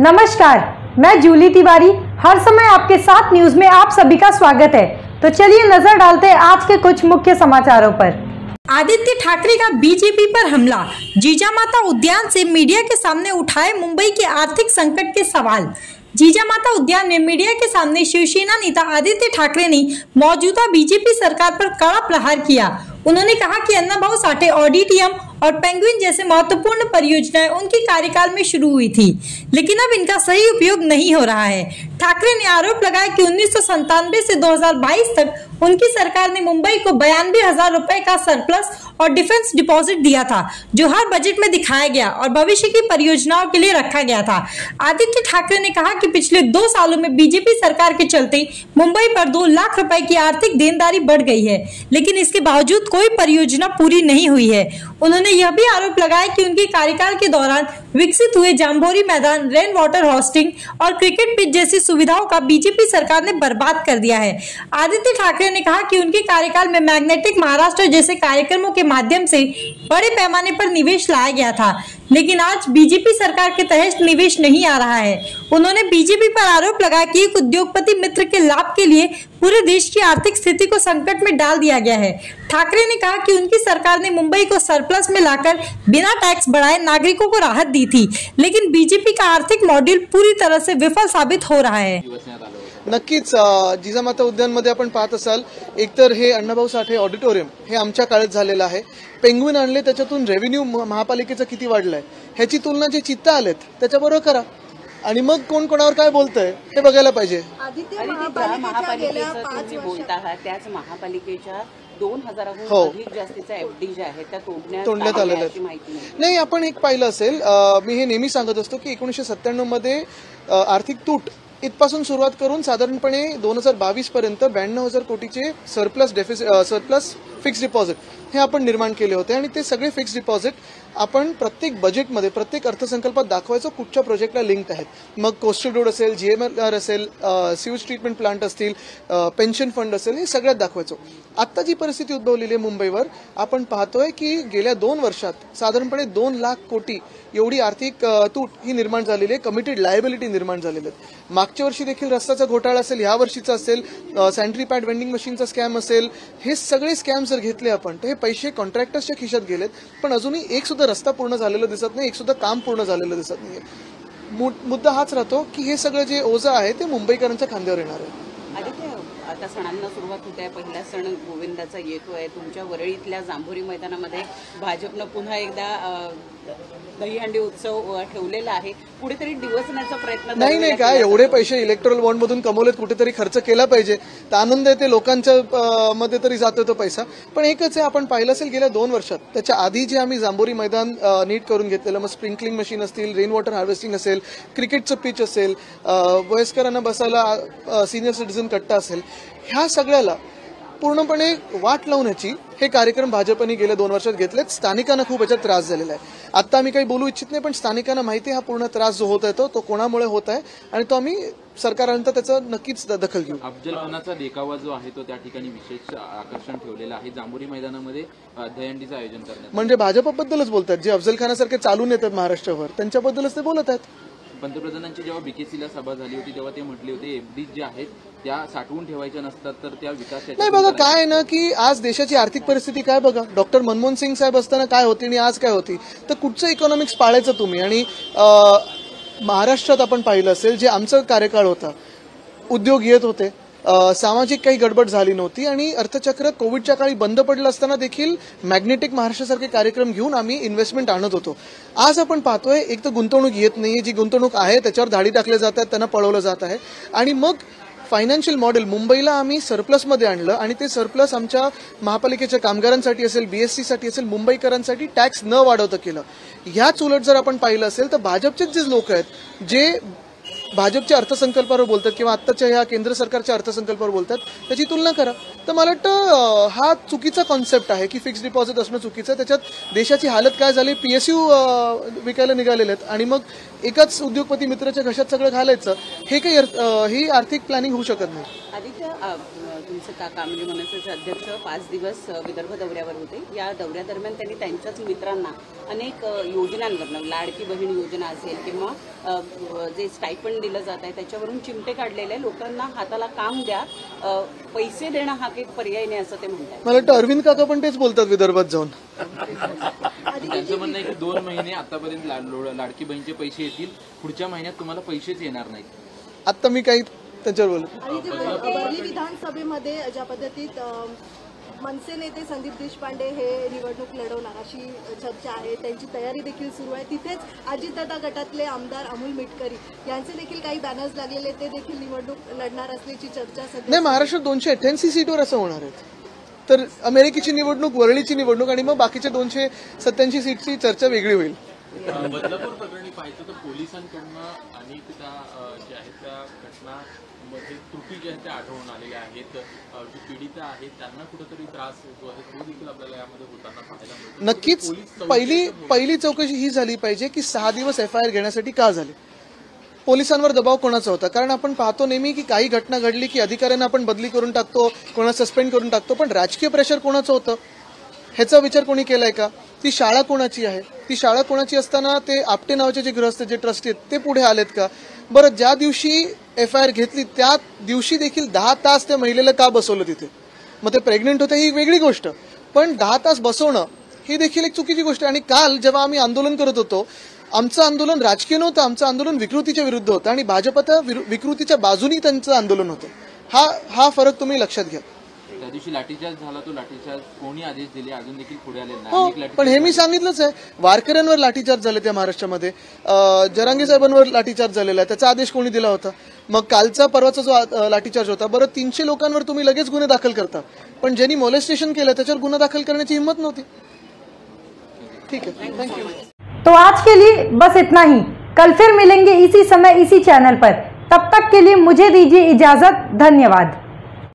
नमस्कार, मैं जूली तिवारी। हर समय आपके साथ न्यूज में आप सभी का स्वागत है। तो चलिए नजर डालते हैं आज के कुछ मुख्य समाचारों पर। आदित्य ठाकरे का बीजेपी पर हमला, जीजामाता उद्यान से मीडिया के सामने उठाए मुंबई के आर्थिक संकट के सवाल। जीजामाता उद्यान में मीडिया के सामने शिवसेना नेता आदित्य ठाकरे ने मौजूदा बीजेपी सरकार पर कड़ा प्रहार किया। उन्होंने कहा कि अन्नाभाऊ साठे ऑडिटोरियम और पेंगुइन जैसे महत्वपूर्ण परियोजनाएं उनके कार्यकाल में शुरू हुई थी, लेकिन अब इनका सही उपयोग नहीं हो रहा है। ठाकरे ने आरोप लगाया कि 1997 से 2022 तक उनकी सरकार ने मुंबई को 92,000 रुपए का सरप्लस और डिफेंस डिपॉजिट दिया था, जो हर बजट में दिखाया गया और भविष्य की परियोजनाओं के लिए रखा गया था। आदित्य ठाकरे ने कहा कि पिछले 2 सालों में बीजेपी सरकार के चलते मुंबई पर 2 लाख रुपए की आर्थिक देनदारी बढ़ गई है, लेकिन इसके बावजूद कोई परियोजना पूरी नहीं हुई है। उन्होंने यह भी आरोप लगाया कि उनके कार्यकाल के दौरान विकसित हुए जाम्बोरी मैदान, रेन वाटर हार्वेस्टिंग और क्रिकेट पिच जैसी सुविधाओं का बीजेपी सरकार ने बर्बाद कर दिया है। आदित्य ठाकरे ने कहा कि उनके कार्यकाल में मैग्नेटिक महाराष्ट्र जैसे कार्यक्रमों के माध्यम से बड़े पैमाने पर निवेश लाया गया था, लेकिन आज बीजेपी सरकार के तहत निवेश नहीं आ रहा है। उन्होंने बीजेपी पर आरोप लगाया कि एक उद्योगपति मित्र के लाभ के लिए पूरे देश की आर्थिक स्थिति को संकट में डाल दिया गया है। ठाकरे ने कहा कि उनकी सरकार ने मुंबई को सरप्लस में लाकर बिना टैक्स बढ़ाए नागरिकों को राहत दी थी, लेकिन बीजेपी का आर्थिक मॉड्यूल पूरी तरह से विफल साबित हो रहा है। नक्कीच जिजामाता उद्यानमध्ये आपण पाहत असाल, एकतर हे अण्णाभाऊ साठे ऑडिटोरियम हे आमच्या काळात झालेलं आहे। पेंग्विन आणले, त्याच्यातून रेव्हेन्यू महापालिकेचं किती वाढलंय ह्याची तुलना जे चित्त आलेत त्याच्याबरोबर करा आणि मग कोण कोणावर काय बोलतंय हे बघायला पाहिजे। महापालिकेचं तुम्ही बोलता आहात, त्याच महापालिकेच्या 2000हून अधिक जास्तीच्या एफडी ज्या आहेत त्या तोडण्यात आलेल्या आहेत। नाही, आपण एक पाहिलं असेल, मी हे नेहमी सांगत असतो की 1997 मध्ये आर्थिक तूट इथपासून सुरुवात करून साधारणपणे 2022 पर्यंत 92,000 कोटीचे सरप्लस फिक्स डिपॉझिट हे आपण निर्माण केले होते आणि ते सगळे फिक्स डिपॉझिट आपण प्रत्येक बजेटमध्ये, प्रत्येक अर्थसंकल्पात दाखवायचो कुठच्या प्रोजेक्टला लिंक्ड आहेत। मग कोस्टल रोड असेल, GMR असेल, सिवेज ट्रीटमेंट प्लांट असतील, पेन्शन फंड असेल, हे सगळ्यात दाखवायचो। आता जी परिस्थिती उद्भवलेली आहे मुंबईवर, आपण पाहतोय की गेल्या 2 वर्षात साधारणपणे 2 लाख कोटी एवढी आर्थिक तूट ही निर्माण झालेली आहे, कमिटेड लायबिलिटी निर्माण झालेली आहेत। मागच्या वर्षी देखील रस्त्याचा घोटाळा असेल, ह्या वर्षीचा असेल, सॅनिटरी पॅड वेंडिंग मशीनचा स्कॅम असेल, हे सगळे स्कॅम जर घेतले आपण तर हे पैसे कॉन्ट्रॅक्टर्सच्या खिशात गेलेत, पण अजूनही एक सुद्धा रस्ता पूर्ण झालेला दिसत नाही, एक सुद्धा काम पूर्ण झालेलं दिसत नाहीये। मुद्दा हाच राहतो की हे सगळं जे ओझं आहे ते मुंबईकरांच्या खांद्यावर येणार आहे। आता सणांना सुरुवात होते आहे, पहिला सण गोविंदाचा येतोय। तुमच्या वरळीतल्या जांभोरी मैदानामध्ये भाजपनं पुन्हा एकदा दहीहंडी उत्सव ठेवलेला आहे, कुठेतरी डिवचण्याचा प्रयत्न नाही काय, एवढे पैसे इलेक्ट्रल बॉन्ड मधून कमवलेत, कुठेतरी खर्च केला पाहिजे, तर आनंद आहे, ते लोकांच्या मध्ये तरी जातो तो पैसा। पण एकच आहे, आपण पाहिलं असेल गेल्या 2 वर्षात त्याच्या आधी जे आम्ही जांभोरी मैदान नीट करून घेतलेलं, मग स्प्रिंकलिंग मशीन असतील, रेन वॉटर हार्वेस्टिंग असेल, क्रिकेटचं पिच असेल, वयस्करांना बसायला सिनियर सिटीझन कट्टा असेल, ह्या सगळ्याला पूर्णपणे वाट लावण्याची हे कार्यक्रम भाजपने गेल्या 2 वर्षात घेतलेत। स्थानिकांना खूप याच्यात त्रास झालेला आहे। आता आम्ही काही बोलू इच्छित नाही, पण स्थानिकांना माहिती आहे हा पूर्ण त्रास जो होत आहे तो कोणामुळे होत आहे आणि तो आम्ही सरकारानंतर त्याचं नक्कीच दखल घेऊ। अफजल खानाचा देखावा जो आहे तो त्या ठिकाणी विशेष आकर्षण ठेवलेलं आहे। जांभोरी मैदानामध्ये दहीहंडीचं आयोजन करण्यात, म्हणजे भाजपबद्दलच बोलतात, जे अफजल खानासारखे चालून येतात महाराष्ट्रावर त्यांच्याबद्दलच ते बोलत आहेत। पंतप्रधानांची जेव्हा बीकेसीला सभा झाली होती तेव्हा ते म्हटले होते एफडी ज्या आहेत त्या साठवून ठेवायच्या नसतात तर त्या विकासाच्या नाही। बघा काय आहे ना की आज देशाची आर्थिक परिस्थिती काय बघा, डॉक्टर मनमोहन सिंग साहेब असताना काय होती आणि आज काय होती, तर कुठचं इकॉनॉमिक्स पाळायचं तुम्ही। आणि महाराष्ट्रात आपण पाहिलं असेल, जे आमचा कार्यकाळ होता, उद्योग येत होते, सामाजिक काही गडबड झाली नव्हती आणि अर्थचक्र कोविडच्या काळी बंद पडलं असताना देखील मॅग्नेटिक महाराष्ट्रासारखे कार्यक्रम घेऊन आम्ही इन्व्हेस्टमेंट आणत होतो। आज आपण पाहतोय एक तर गुंतवणूक येत नाहीये, जी गुंतवणूक आहे त्याच्यावर धाडी टाकले जात आहेत, त्यांना पळवलं जात आहे आणि मग फायनान्शियल मॉडेल मुंबईला आम्ही सरप्लसमध्ये आणलं आणि ते सरप्लस आमच्या महापालिकेच्या कामगारांसाठी असेल, BSC साठी असेल, मुंबईकरांसाठी टॅक्स न वाढवता केलं। ह्याच उलट जर आपण पाहिलं असेल तर भाजपचेच जे लोक आहेत जे भाजपच्या अर्थसंकल्पावर बोलतात किंवा आत्ताच्या ह्या केंद्र सरकारच्या अर्थसंकल्पावर बोलतात, त्याची तुलना करा, तर मला वाटतं हा चुकीचा कॉन्सेप्ट आहे की फिक्स डिपॉझिट असणं चुकीचं। त्याच्यात देशाची हालत काय झाली, PSU विकायला निघालेले आहेत आणि मग एकाच उद्योगपती मित्राच्या घशात सगळं घालायचं, हे काही ही आर्थिक प्लॅनिंग होऊ शकत नाही। आदित्य, तुमचे काका म्हणजे मनसेचे अध्यक्ष 5 दिवस विदर्भ दौऱ्यावर होते. या दौऱ्यादरम्यान त्यांनी त्यांच्याच मित्रांना अनेक योजनांवरनं, लाडकी बहीण योजना असेल किंवा जे स्टायपंड दिलं जात आहे त्याच्यावरून चिमटे काढलेले, लोकांना हाताला काम द्या, पैसे देणं हा काही पर्याय नाही असं ते म्हणतात. मला वाटतं अरविंद काका पण तेच बोलतात विदर्भात जाऊन. त्यांचं म्हणणं आहे की 2 महिने आतापर्यंत लाडकी बहीणचे पैसे येतील, पुढच्या महिन्यात तुम्हाला पैसेच येणार नाहीत. आता मी काही त्याच्यावर बोलतो. आणि जे वरळी विधानसभेमध्ये ज्या पद्धतीत मनसे नेते संदीप देशपांडे हे निवडणूक लढवणार अशी चर्चा आहे, त्यांची तयारी देखील सुरू आहे. तिथेच अजितदादा गटातले आमदार अमोल मिटकरी यांचे देखील काही बॅनर्स लागलेले, ते देखील निवडणूक लढणार असल्याची चर्चा सध्या. नाही, महाराष्ट्रात 288 सीटवर असं होणार आहे. तर अमेरिकेची निवडणूक, वरळीची निवडणूक आणि मग बाकीच्या 287 सीटची चर्चा वेगळी होईल. बदलापूर प्रकरणी पाहिजे तर पोलिसांकडनं अनेक त्या ज्या आहेत त्या घटनांमध्ये त्रुटी ज्या आहेत त्या आढळून आलेल्या आहेत. जे पीडित आहेत त्यांना कुठेतरी त्रास होतो आहे, तो देखील आपल्याला यामध्ये होताना पाहायला मिळतो. नक्कीच पहिली चौकशी ही झाली पाहिजे की 6 दिवस FIR घेण्यासाठी का झाले, पोलिसांवर दबाव कोणाचा होता. कारण आपण पाहतो नेहमी की काही घटना घडली की अधिकाऱ्यांना आपण बदली करून टाकतो, कोणाला सस्पेंड करून टाकतो, पण राजकीय प्रेशर कोणाचं होतं ह्याचा विचार कोणी केलाय का? ती शाळा कोणाची आहे, ती शाळा कोणाची असताना ते आपटे नावाचे जे गृहस्थ, जे ट्रस्टी आहेत ते पुढे आलेत का? बरं, ज्या दिवशी FIR घेतली त्या दिवशी देखील 10 तास त्या महिलेला का बसवलं तिथे? मग ते प्रेग्नेंट होते ही वेगळी गोष्ट, पण 10 तास बसवणं ही देखील एक चुकीची गोष्ट. आणि काल जेव्हा आम्ही आंदोलन करत होतो, आमचं आंदोलन राजकीय नव्हतं, आमचं आंदोलन विकृतीच्या विरुद्ध होतं आणि भाजपच्या विकृतीच्या बाजूनी त्यांचं आंदोलन होतं. हा फरक तुम्ही लक्षात घ्या. त्या दिवशी लाठीचार्ज झाला, तो लाठीचार्ज कोणी आदेश दिले अजून देखील पुढे आले हो, नाही. पण हे मी सांगितलंच आहे, वारकऱ्यांवर लाठीचार्ज झाले त्या महाराष्ट्रामध्ये, जरांगे साहेबांवर लाठीचार्ज झालेला आहे, त्याचा आदेश कोणी दिला होता? मग कालचा परवाचा जो लाठीचार्ज होता, बरं 300 लोकांवर तुम्ही लगेच गुन्हे दाखल करता, पण ज्यांनी मोलेस्टेशन केलं त्याच्यावर गुन्हा दाखल करण्याची हिंमत नव्हती. ठीक है, थैंक यू. तो आज के लिए बस इतना ही. कल फिर मिलेंगे इसी समय इसी चैनल पर. तब तक के लिए मुझे दीजिए इजाजत. धन्यवाद.